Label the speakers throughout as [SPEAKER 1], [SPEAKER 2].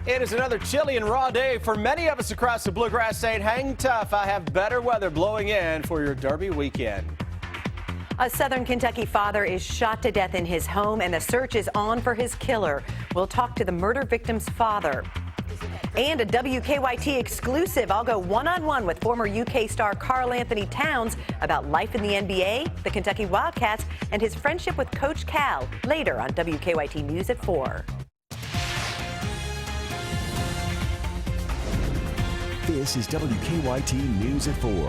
[SPEAKER 1] It is another chilly and raw day for many of us across the Bluegrass State. Hang tough. I have better weather blowing in for your Derby weekend.
[SPEAKER 2] A Southern Kentucky father is shot to death in his home, and the search is on for his killer. We'll talk to the murder victim's father. And a WKYT exclusive. I'll go one-on-one with former UK star Karl Anthony Towns about life in the NBA, the Kentucky Wildcats, and his friendship with Coach Cal later on WKYT News at 4.
[SPEAKER 3] This is WKYT News at 4.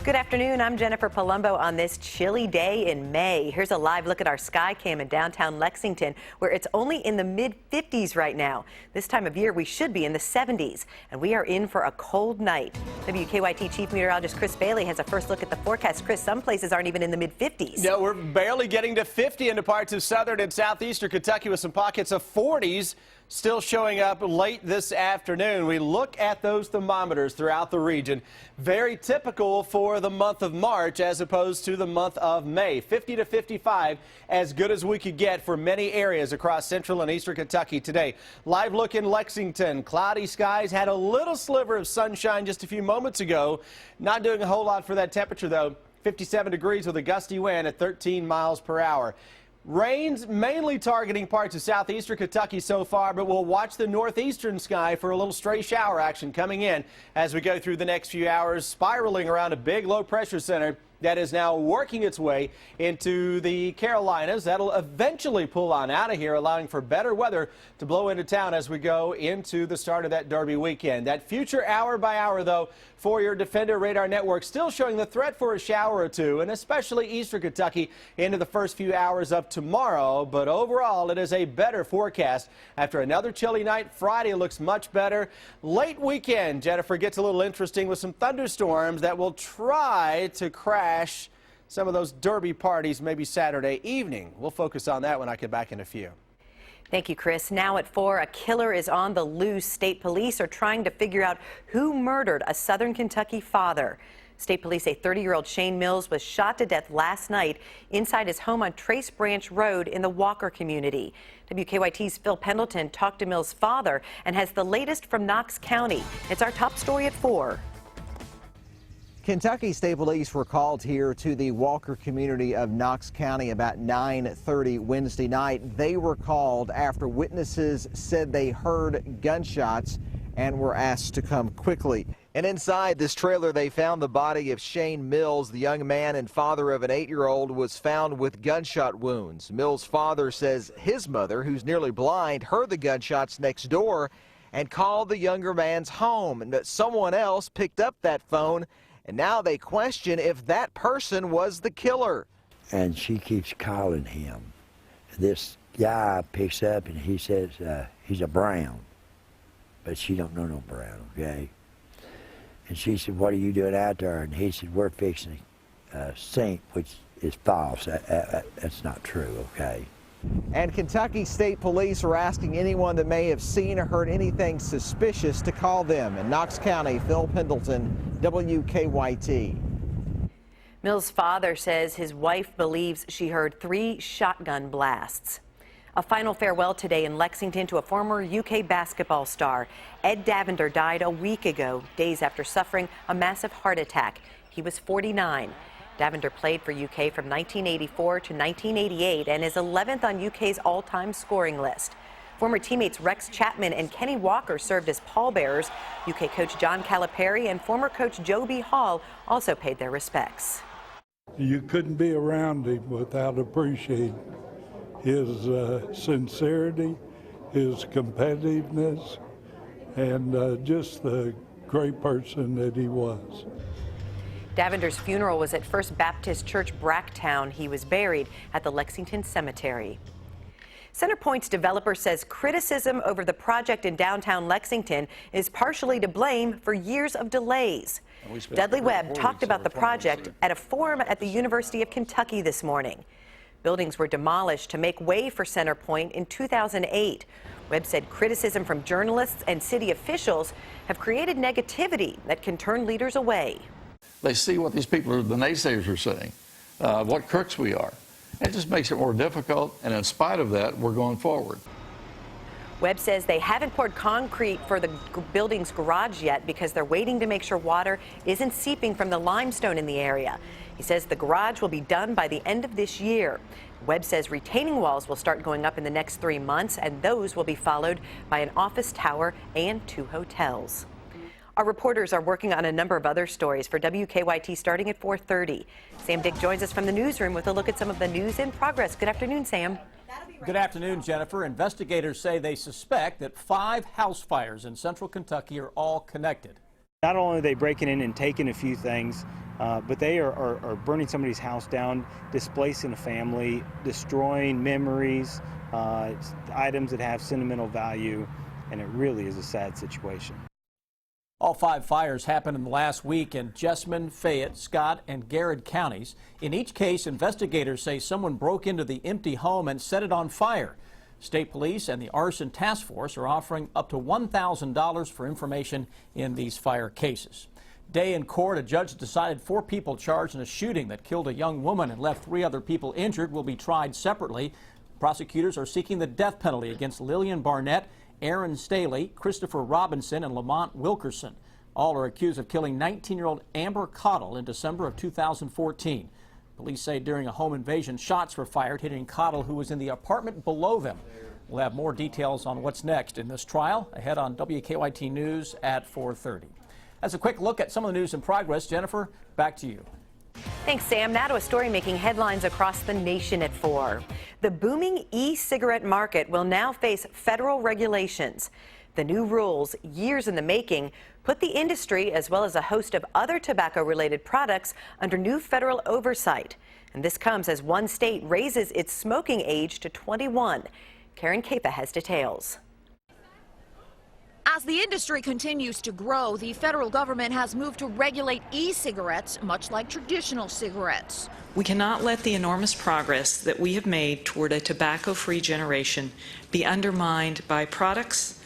[SPEAKER 2] Good afternoon. I'm Jennifer Palumbo on this chilly day in May. Here's a live look at our sky cam in downtown Lexington, where it's only in the mid-50s right now. This time of year, we should be in the 70s, and we are in for a cold night. WKYT Chief Meteorologist Chris Bailey has a first look at the forecast. Chris, some places aren't even in the mid-50s.
[SPEAKER 1] Yeah, we're barely getting to 50 into parts of southern and southeastern Kentucky with some pockets of 40s. Still showing up late this afternoon. We look at those thermometers throughout the region. Very typical for the month of March as opposed to the month of May. 50 to 55, as good as we could get for many areas across central and eastern Kentucky today. Live look in Lexington. Cloudy skies, had a little sliver of sunshine just a few moments ago. Not doing a whole lot for that temperature though. 57 degrees with a gusty wind at 13 miles per hour. Rains mainly targeting parts of southeastern Kentucky so far, but we'll watch the northeastern sky for a little stray shower action coming in as we go through the next few hours, spiraling around a big low pressure center that is now working its way into the Carolinas. That'll eventually pull on out of here, allowing for better weather to blow into town as we go into the start of that Derby weekend. That future hour by hour, though, for your Defender Radar Network, still showing the threat for a shower or two, and especially eastern Kentucky into the first few hours of tomorrow. But overall, it is a better forecast. After another chilly night, Friday looks much better. Late weekend, Jennifer, gets a little interesting with some thunderstorms that will try to crash some of those Derby parties maybe Saturday evening. We'll focus on that when I get back in a few.
[SPEAKER 2] Thank you, Chris. Now at 4, a killer is on the loose. State police are trying to figure out who murdered a Southern Kentucky father. State police say 30-year-old Shane Mills was shot to death last night inside his home on Trace Branch Road in the Walker community. WKYT's Phil Pendleton talked to Mills' father and has the latest from Knox County. It's our top story at 4.
[SPEAKER 4] Kentucky State Police were called here to the Walker community of Knox County about 9:30 Wednesday night. They were called after witnesses said they heard gunshots and were asked to come quickly. And inside this trailer, they found the body of Shane Mills. The young man and father of an 8-year-old was found with gunshot wounds. Mills' father says his mother, who's nearly blind, heard the gunshots next door and called the younger man's home, and that someone else picked up that phone. And now they question if that person was the killer.
[SPEAKER 5] And she keeps calling him. This guy picks up and he says he's a Brown, but she don't know no Brown, okay? And she said, "What are you doing out there?" And he said, "We're fixing a sink," which is false. That's not true, okay?
[SPEAKER 4] And Kentucky State Police are asking anyone that may have seen or heard anything suspicious to call them. In Knox County, Phil Pendleton, WKYT.
[SPEAKER 2] Mills' father says his wife believes she heard 3 shotgun blasts. A final farewell today in Lexington to a former UK basketball star. Ed Davender died a week ago, days after suffering a massive heart attack. He was 49. Davender played for UK from 1984 to 1988 and is 11th on UK's all-time scoring list. Former teammates Rex Chapman and Kenny Walker served as pallbearers. UK coach John Calipari and former coach Joe B. Hall also paid their respects.
[SPEAKER 6] You couldn't be around him without appreciating his sincerity, his competitiveness, and just the great person that he was.
[SPEAKER 2] Davender's funeral was at First Baptist Church, Bracktown. He was buried at the Lexington Cemetery. Centerpoint's developer says criticism over the project in downtown Lexington is partially to blame for years of delays. Dudley Webb talked about the project at a forum at the University of Kentucky this morning. Buildings were demolished to make way for Centerpoint in 2008. Webb said criticism from journalists and city officials have created negativity that can turn leaders away.
[SPEAKER 7] They see what these people, the naysayers, are saying, what crooks we are. It just makes it more difficult, and in spite of that, we're going forward.
[SPEAKER 2] Webb says they haven't poured concrete for the building's garage yet because they're waiting to make sure water isn't seeping from the limestone in the area. He says the garage will be done by the end of this year. Webb says retaining walls will start going up in the next 3 months, and those will be followed by an office tower and 2 hotels. Our reporters are working on a number of other stories for WKYT starting at 4:30. Sam Dick joins us from the newsroom with a look at some of the news in progress. Good afternoon, Sam.
[SPEAKER 8] Good afternoon, Jennifer. Investigators say they suspect that 5 house fires in central Kentucky are all connected.
[SPEAKER 9] Not only are they breaking in and taking a few things, but they are burning somebody's house down, displacing a family, destroying memories, items that have sentimental value, and it really is a sad situation.
[SPEAKER 8] All 5 fires happened in the last week in Jessamine, Fayette, Scott, and Garrett counties. In each case, investigators say someone broke into the empty home and set it on fire. State police and the arson task force are offering up to $1,000 for information in these fire cases. Day in court, a judge decided 4 people charged in a shooting that killed a young woman and left 3 other people injured will be tried separately. Prosecutors are seeking the death penalty against Lillian Barnett, Aaron Staley, Christopher Robinson, and Lamont Wilkerson. All are accused of killing 19-year-old Amber Cottle in December of 2014. Police say during a home invasion, shots were fired, hitting Cottle, who was in the apartment below them. We'll have more details on what's next in this trial ahead on WKYT News at 4:30. That's a quick look at some of the news in progress. Jennifer, back to you.
[SPEAKER 2] Thanks, Sam. Now to a story making headlines across the nation at 4. The booming e-cigarette market will now face federal regulations. The new rules, years in the making, put the industry as well as a host of other tobacco-related products under new federal oversight. And this comes as one state raises its smoking age to 21. Karen Capa has details.
[SPEAKER 10] As the industry continues to grow, the federal government has moved to regulate e-cigarettes, much like traditional cigarettes.
[SPEAKER 11] We cannot let the enormous progress that we have made toward a tobacco-free generation be undermined by products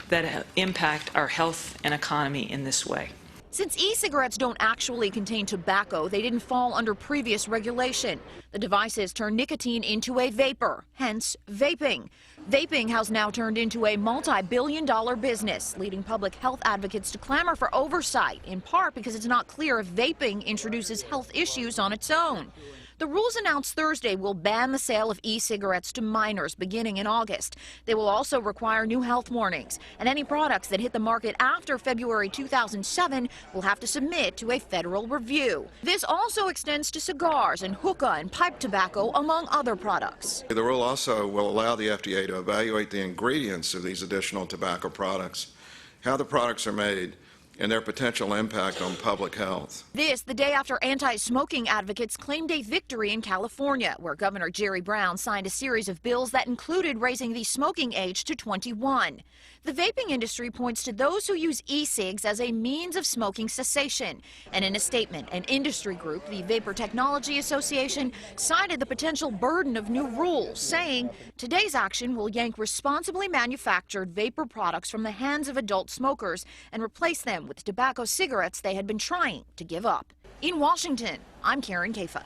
[SPEAKER 11] that impact our health and economy in this way.
[SPEAKER 10] Since e-cigarettes don't actually contain tobacco, they didn't fall under previous regulation. The devices turn nicotine into a vapor, hence vaping. Vaping has now turned into a multi-billion-dollar business, leading public health advocates to clamor for oversight, in part because it's not clear if vaping introduces health issues on its own. The rules announced Thursday will ban the sale of e-cigarettes to minors beginning in August. They will also require new health warnings, and any products that hit the market after February 2007 will have to submit to a federal review. This also extends to cigars and hookah and pipe tobacco, among other products.
[SPEAKER 12] The rule also will allow the FDA to evaluate the ingredients of these additional tobacco products, how the products are made, and their potential impact on public health.
[SPEAKER 10] This the day after anti-smoking advocates claimed a victory in California, where Governor Jerry Brown signed a series of bills that included raising the smoking age to 21. The vaping industry points to those who use e-cigs as a means of smoking cessation. And in a statement, an industry group, the Vapor Technology Association, cited the potential burden of new rules, saying today's action will yank responsibly manufactured vapor products from the hands of adult smokers and replace them with tobacco cigarettes they had been trying to give up. In Washington, I'm Karen Caifa.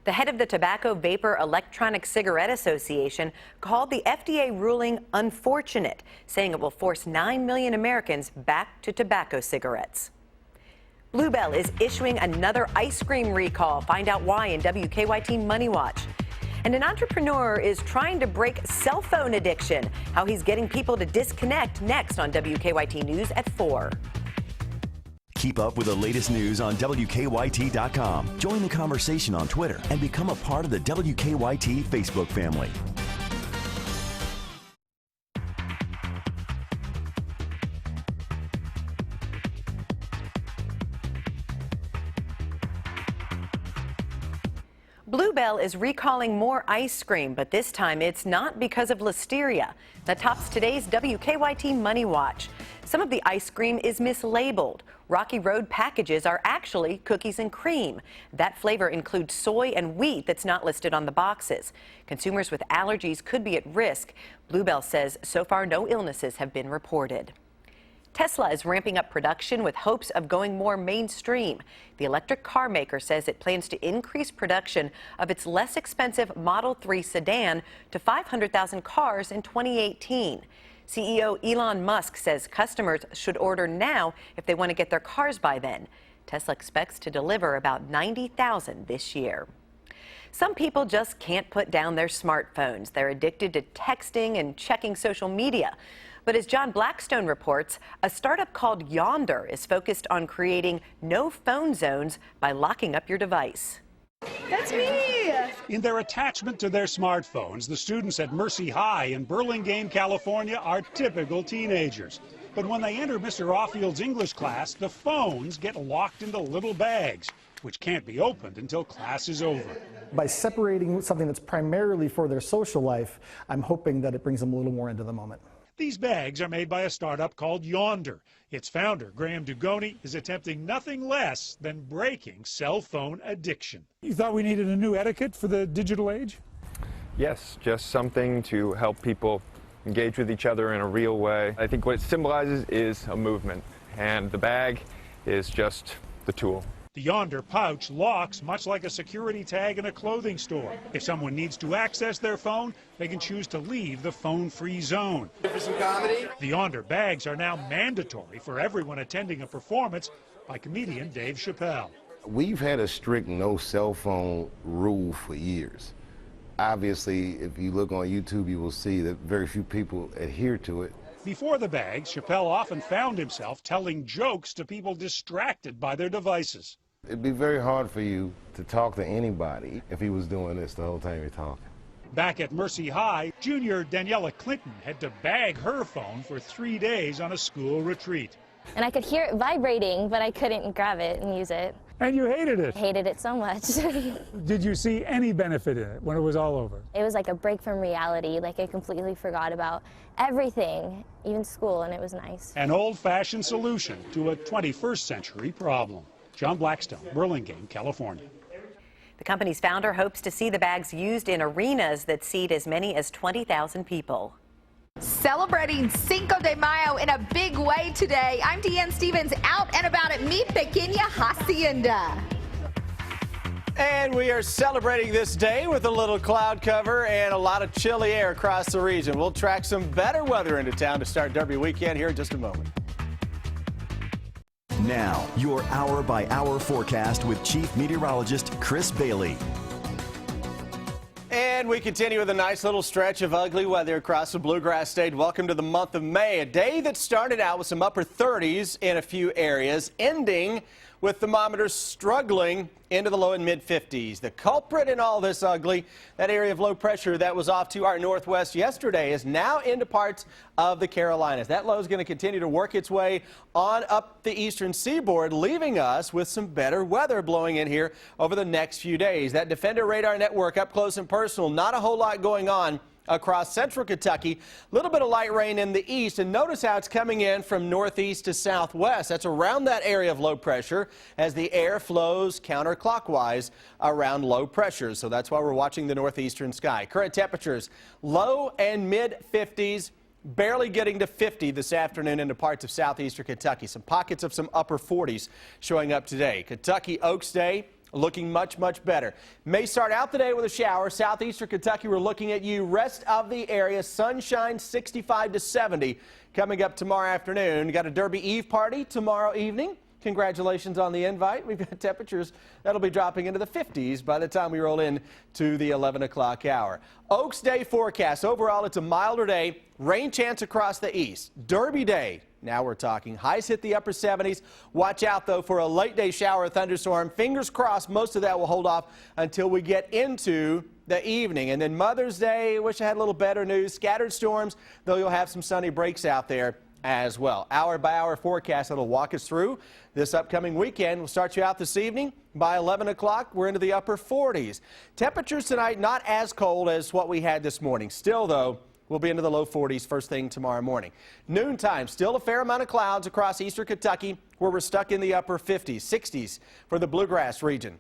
[SPEAKER 2] The head of the Tobacco Vapor Electronic Cigarette Association called the FDA ruling unfortunate, saying it will force 9 million Americans back to tobacco cigarettes. Bluebell is issuing another ice cream recall. Find out why in WKYT Money Watch. And an entrepreneur is trying to break cell phone addiction. How he's getting people to disconnect next on WKYT News at 4.
[SPEAKER 3] Keep up with the latest news on WKYT.com. Join the conversation on Twitter and become a part of the WKYT Facebook family.
[SPEAKER 2] Bluebell is recalling more ice cream, but this time it's not because of listeria. That tops today's WKYT Money Watch. Some of the ice cream is mislabeled. Rocky Road packages are actually cookies and cream. That flavor includes soy and wheat that's not listed on the boxes. Consumers with allergies could be at risk. Bluebell says so far no illnesses have been reported. Tesla is ramping up production with hopes of going more mainstream. The electric car maker says it plans to increase production of its less expensive Model 3 sedan to 500,000 cars in 2018. CEO Elon Musk says customers should order now if they want to get their cars by then. Tesla expects to deliver about 90,000 this year. Some people just can't put down their smartphones. They're addicted to texting and checking social media. But as John Blackstone reports, a startup called Yonder is focused on creating no phone zones by locking up your device.
[SPEAKER 13] That's me! In their attachment to their smartphones, the students at Mercy High in Burlingame, California are typical teenagers. But when they enter Mr. Offield's English class, the phones get locked into little bags, which can't be opened until class is over.
[SPEAKER 14] By separating something that's primarily for their social life, I'm hoping that it brings them a little more into the moment.
[SPEAKER 13] These bags are made by a startup called Yonder. Its founder, Graham Dugoni, is attempting nothing less than breaking cell phone addiction.
[SPEAKER 15] You thought we needed a new etiquette for the digital age?
[SPEAKER 16] Yes, just something to help people engage with each other in a real way. I think what it symbolizes is a movement, and the bag is just the tool.
[SPEAKER 13] The Yonder pouch locks much like a security tag in a clothing store. If someone needs to access their phone, they can choose to leave the phone-free zone.
[SPEAKER 17] For some comedy?
[SPEAKER 13] The Yonder bags are now mandatory for everyone attending a performance by comedian Dave Chappelle.
[SPEAKER 18] We've had a strict no cell phone rule for years. Obviously, if you look on YouTube, you will see that very few people adhere to it.
[SPEAKER 13] Before the bags, Chappelle often found himself telling jokes to people distracted by their devices.
[SPEAKER 18] It'd be very hard for you to talk to anybody if he was doing this the whole time you're talking.
[SPEAKER 13] Back at Mercy High, junior Daniela Clinton had to bag her phone for 3 days on a school retreat.
[SPEAKER 19] And I could hear it vibrating, but I couldn't grab it and use it.
[SPEAKER 15] And you hated it?
[SPEAKER 19] Hated it so much.
[SPEAKER 15] Did you see any benefit in it when it was all over?
[SPEAKER 19] It was like a break from reality, like I completely forgot about everything, even school, and it was nice.
[SPEAKER 13] An old-fashioned solution to a 21st century problem. John Blackstone, Burlingame, California.
[SPEAKER 2] The company's founder hopes to see the bags used in arenas that seat as many as 20,000 people.
[SPEAKER 20] Celebrating Cinco de Mayo in a big way today. I'm Deanne Stevens, out and about at Mi Pequeña Hacienda.
[SPEAKER 1] And we are celebrating this day with a little cloud cover and a lot of chilly air across the region. We'll track some better weather into town to start Derby weekend here in just a moment.
[SPEAKER 3] Now, your hour-by-hour forecast with Chief Meteorologist Chris Bailey.
[SPEAKER 1] And we continue with a nice little stretch of ugly weather across the Bluegrass State. Welcome to the month of May, a day that started out with some upper 30s in a few areas, ending with thermometers struggling into the low and mid 50s. The culprit in all this ugly, that area of low pressure that was off to our northwest yesterday, is now into parts of the Carolinas. That low is going to continue to work its way on up the eastern seaboard, leaving us with some better weather blowing in here over the next few days. That Defender radar network up close and personal, not a whole lot going on across central Kentucky. A little bit of light rain in the east, and notice how it's coming in from northeast to southwest. That's around that area of low pressure as the air flows counterclockwise around low pressure. So that's why we're watching the northeastern sky. Current temperatures low and mid 50s. Barely getting to 50 this afternoon into parts of southeastern Kentucky. Some pockets of some upper 40s showing up today. Kentucky Oaks Day looking much, much better. May start out the day with a shower. Southeastern Kentucky, we're looking at you. Rest of the area, sunshine 65 to 70 coming up tomorrow afternoon. Got a Derby Eve party tomorrow evening. Congratulations on the invite. We've got temperatures that'll be dropping into the 50s by the time we roll in to the 11 o'clock hour. Oaks Day forecast. Overall, it's a milder day. Rain chance across the east. Derby Day. Now we're talking. Highs hit the upper 70s. Watch out, though, for a late day shower or thunderstorm. Fingers crossed most of that will hold off until we get into the evening. And then Mother's Day, wish I had a little better news. Scattered storms, though you'll have some sunny breaks out there as well. Hour by hour forecast that'll walk us through this upcoming weekend. We'll start you out this evening. By 11 o'clock, we're into the upper 40s. Temperatures tonight not as cold as what we had this morning. Still, though, we'll be into the low 40s first thing tomorrow morning. Noontime, still a fair amount of clouds across eastern Kentucky, where we're stuck in the upper 50s, 60s for the Bluegrass region.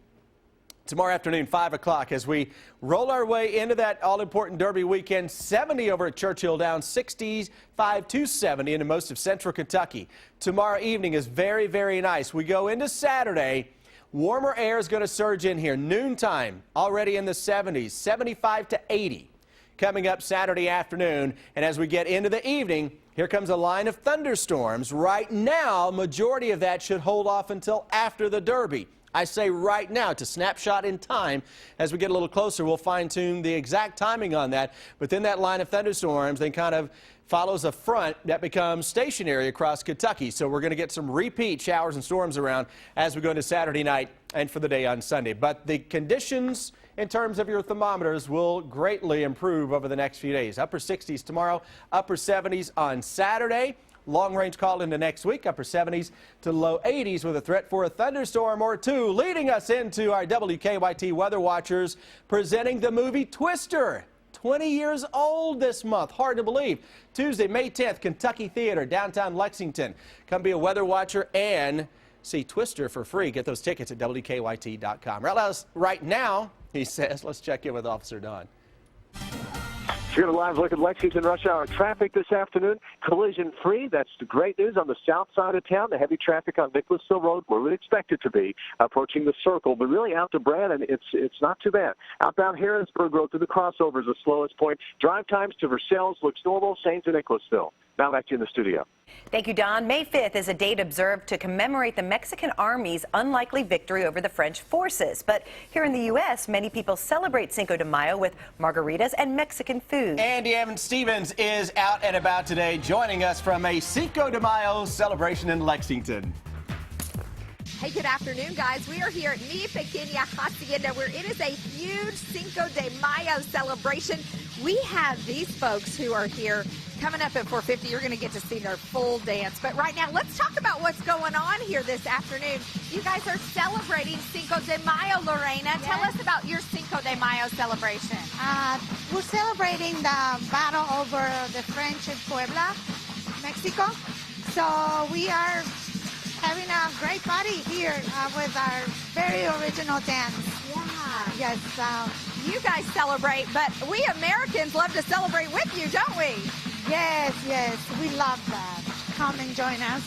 [SPEAKER 1] Tomorrow afternoon, 5 o'clock, as we roll our way into that all-important Derby weekend, 70 over at Churchill, down 65 to 70 into most of central Kentucky. Tomorrow evening is very, very nice. We go into Saturday. Warmer air is going to surge in here. Noontime, already in the 70s, 75 to 80. coming up Saturday afternoon. And as we get into the evening, here comes a line of thunderstorms. Right now, majority of that should hold off until after the Derby. I say right now, it's a snapshot in time. As we get a little closer, we'll fine-tune the exact timing on that. But then that line of thunderstorms then kind of follows a front that becomes stationary across Kentucky. So we're going to get some repeat showers and storms around as we go into Saturday night and for the day on Sunday. But the conditions in terms of your thermometers will greatly improve over the next few days. Upper 60s tomorrow, upper 70s on Saturday. Long range call into next week, upper 70s to low 80s with a threat for a thunderstorm or two, leading us into our WKYT Weather Watchers presenting the movie Twister. 20 years old this month. Hard to believe. Tuesday, May 10th, Kentucky Theater, downtown Lexington. Come be a weather watcher and see Twister for free. Get those tickets at WKYT.com. Right now, he says, let's check in with Officer Don.
[SPEAKER 17] Here to live look at Lexington rush hour traffic this afternoon. Collision free. That's the great news on the south side of town. The heavy traffic on Nicholasville Road where we expect it to be approaching the circle, but really out to Brandon, it's not too bad. Outbound Harrisburg Road through the crossover is the slowest point. Drive times to Versailles looks normal. Same to Nicholasville. Now back to you in the studio.
[SPEAKER 2] Thank you, Don. May 5th is a date observed to commemorate the Mexican Army's unlikely victory over the French forces. But here in the U.S., many people celebrate Cinco de Mayo with margaritas and Mexican food.
[SPEAKER 1] Andy Stevens is out and about today, joining us from a Cinco de Mayo celebration in Lexington.
[SPEAKER 20] Hey, good afternoon, guys. We are here at Mi Pequeña Hacienda, where it is a huge Cinco de Mayo celebration. We have these folks who are here coming up at 4:50. You're going to get to see their full dance. But right now, let's talk about what's going on here this afternoon. You guys are celebrating Cinco de Mayo, Lorena. Tell us about your Cinco de Mayo celebration.
[SPEAKER 21] We're celebrating the battle over the French in Puebla, Mexico. So we are having a great party here with our very original dance.
[SPEAKER 20] Yeah. Yes. You guys celebrate, but we Americans love to celebrate with you, don't we?
[SPEAKER 21] Yes, we love that. Come and join us.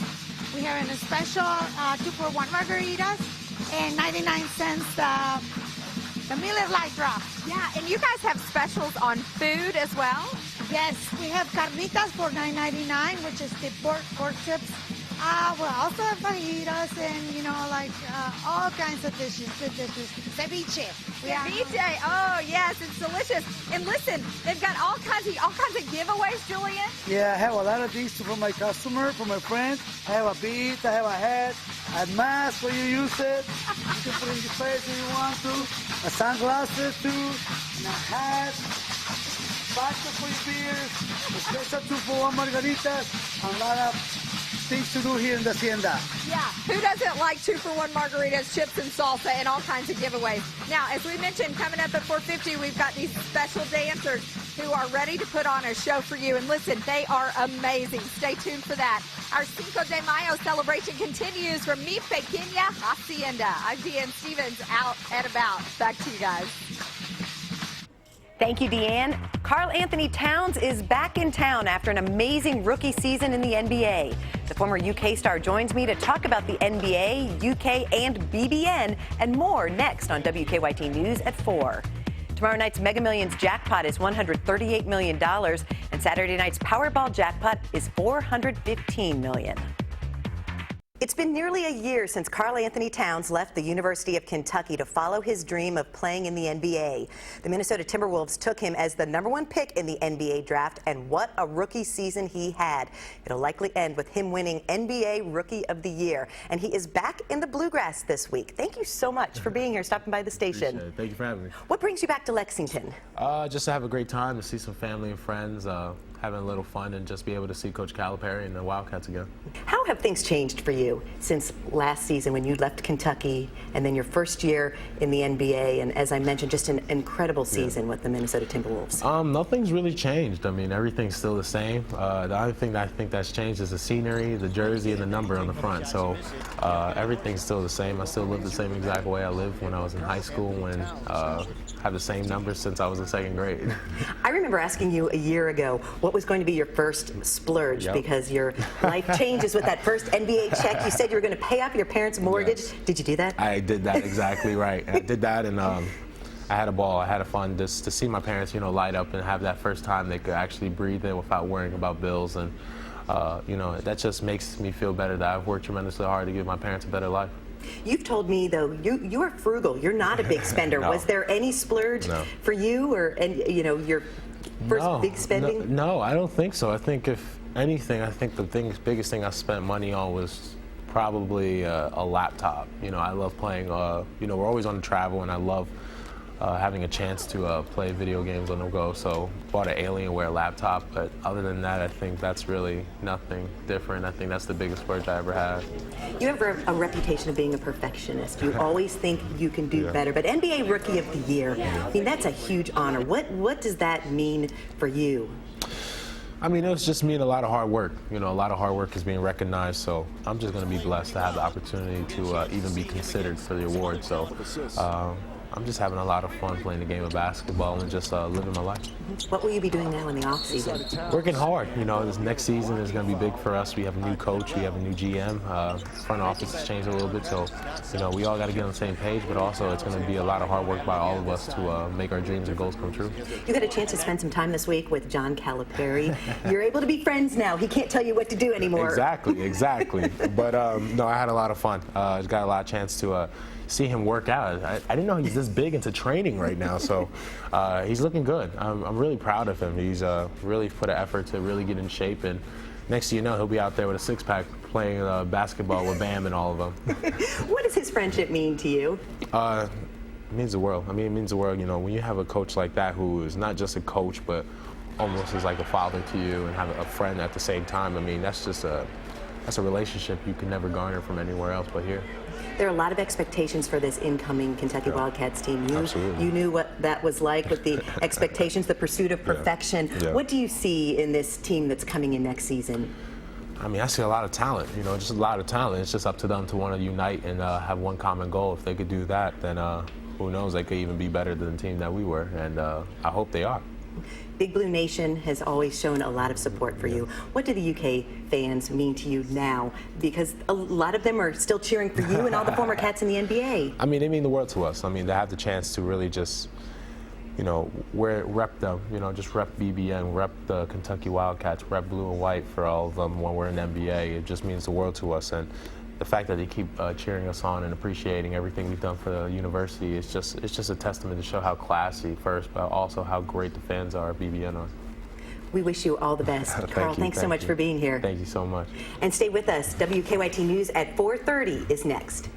[SPEAKER 21] We have a special 2-for-1 margaritas and 99 cents the Miller Lite drop.
[SPEAKER 20] Yeah, and you guys have specials on food as well?
[SPEAKER 21] Yes, we have carnitas for $9.99, which is the pork chips. We also have fajitas and, all kinds of dishes, good dishes. Ceviche.
[SPEAKER 20] Ceviche, oh yes, it's delicious. And listen, they've got all kinds of giveaways, Julian.
[SPEAKER 22] Yeah, I have a lot of these for my customer, for my friends. I have a bead, I have a hat, a mask where you use it. You can put it in your face if you want to. A sunglasses too, and a hat. Vodka for your beers, a special 2-for-1 margaritas, a lot of things to do here in the hacienda.
[SPEAKER 20] Yeah, who doesn't like 2-for-1 margaritas, chips and salsa, and all kinds of giveaways? Now, as we mentioned, coming up at 4:50, we've got these special dancers who are ready to put on a show for you. And listen, they are amazing. Stay tuned for that. Our Cinco de Mayo celebration continues from Mi Pequeña Hacienda. I'm Deanne Stevens, out and about. Back to you guys.
[SPEAKER 2] Thank you, Deanne. Karl Anthony Towns is back in town after an amazing rookie season in the NBA. The former UK star joins me to talk about the NBA, UK, and BBN, and more next on WKYT News at 4. Tomorrow night's Mega Millions jackpot is $138 million, and Saturday night's Powerball jackpot is $415 million. It's been nearly a year since Karl Anthony Towns left the University of Kentucky to follow his dream of playing in the NBA. The Minnesota Timberwolves took him as the #1 pick in the NBA draft, and what a rookie season he had. It'll likely end with him winning NBA Rookie of the Year. And he is back in the Bluegrass this week. Thank you so much for being here, stopping by the station.
[SPEAKER 23] Appreciate it. Thank you for having me.
[SPEAKER 2] What brings you back to Lexington?
[SPEAKER 23] Just to have a great time, to see some family and friends, having a little fun, and just be able to see Coach Calipari and the Wildcats again.
[SPEAKER 2] How have things changed for you since last season when you left Kentucky and then your first year in the NBA, and as I mentioned, just an incredible season with the Minnesota Timberwolves?
[SPEAKER 23] Nothing's really changed. I mean, everything's still the same. The only thing that I think that's changed is the scenery, the jersey, and the number on the front. So everything's still the same. I still live the same exact way I lived when I was in high school, and have the same numbers since I was in 2nd grade.
[SPEAKER 2] I remember asking you a year ago what was going to be your first splurge, because your life changes with that first NBA check. You said you were going to pay off your parents' mortgage. Yes. Did you do that?
[SPEAKER 23] I did that exactly right. I did that, and I had a ball. I had a fun just to see my parents, you know, light up and have that first time they could actually breathe in without worrying about bills. And, you know, that just makes me feel better that I've worked tremendously hard to give my parents a better life.
[SPEAKER 2] You've told me, though, you are frugal. You're not a big spender.
[SPEAKER 23] No.
[SPEAKER 2] Was there any splurge for you, or, you know, your first big spending?
[SPEAKER 23] No, I don't think so. I think if anything, I think the biggest thing I spent money on was probably a laptop. You know, I love playing, you know, we're always on travel, and I love having a chance to play video games on the go. So bought an Alienware laptop, but other than that, I think that's really nothing different. I think that's the biggest splurge I ever had.
[SPEAKER 2] You have a reputation of being a perfectionist. You always think you can do better, but NBA Rookie of the Year, I mean, that's a huge honor. What does that mean for you?
[SPEAKER 23] I mean, it was just me and a lot of hard work. You know, a lot of hard work is being recognized, so I'm just going to be blessed to have the opportunity to even be considered for the award. So I'm just having a lot of fun playing the game of basketball and just living my life.
[SPEAKER 2] What will you be doing now in the off season?
[SPEAKER 23] Working hard. You know, this next season is going to be big for us. We have a new coach. We have a new GM. Front office has changed a little bit, so you know we all got to get on the same page. But also, it's going to be a lot of hard work by all of us to make our dreams and goals come true.
[SPEAKER 2] You had a chance to spend some time this week with John Calipari. You're able to be friends now. He can't tell you what to do anymore.
[SPEAKER 23] Exactly. But no, I had a lot of fun. Got a lot of chance to see him work out. I didn't know he's this big into training right now, so he's looking good. I'm really proud of him. He's really put an effort to really get in shape, and next thing you know, he'll be out there with a six-pack playing basketball with Bam and all of them.
[SPEAKER 2] What does his friendship mean to you?
[SPEAKER 23] It means the world. I mean, it means the world. You know, when you have a coach like that who is not just a coach, but almost is like a father to you, and have a friend at the same time, I mean, that's just that's a relationship you can never garner from anywhere else but here.
[SPEAKER 2] There are a lot of expectations for this incoming Kentucky Wildcats team.
[SPEAKER 23] Absolutely.
[SPEAKER 2] You knew what that was like with the expectations, the pursuit of perfection. What do you see in this team that's coming in next season?
[SPEAKER 23] I mean, I see a lot of talent, you know, just a lot of talent. It's just up to them to want to unite and have one common goal. If they could do that, then who knows, they could even be better than the team that we were, and I hope they are.
[SPEAKER 2] Big Blue Nation has always shown a lot of support for you. What do the UK fans mean to you now? Because a lot of them are still cheering for you and all the former Cats in the NBA.
[SPEAKER 23] I mean, they mean the world to us. I mean, to have the chance to really just, you know, rep them, you know, just rep BBN, rep the Kentucky Wildcats, rep blue and white for all of them when we're in the NBA. It just means the world to us. And the fact that they keep cheering us on and appreciating everything we've done for the university, it's just a testament to show how classy first, but also how great the fans are at BBN are.
[SPEAKER 2] We wish you all the best. Carl, thanks so much for being here.
[SPEAKER 23] Thank you so much.
[SPEAKER 2] And stay with us. WKYT News at 4:30 is next.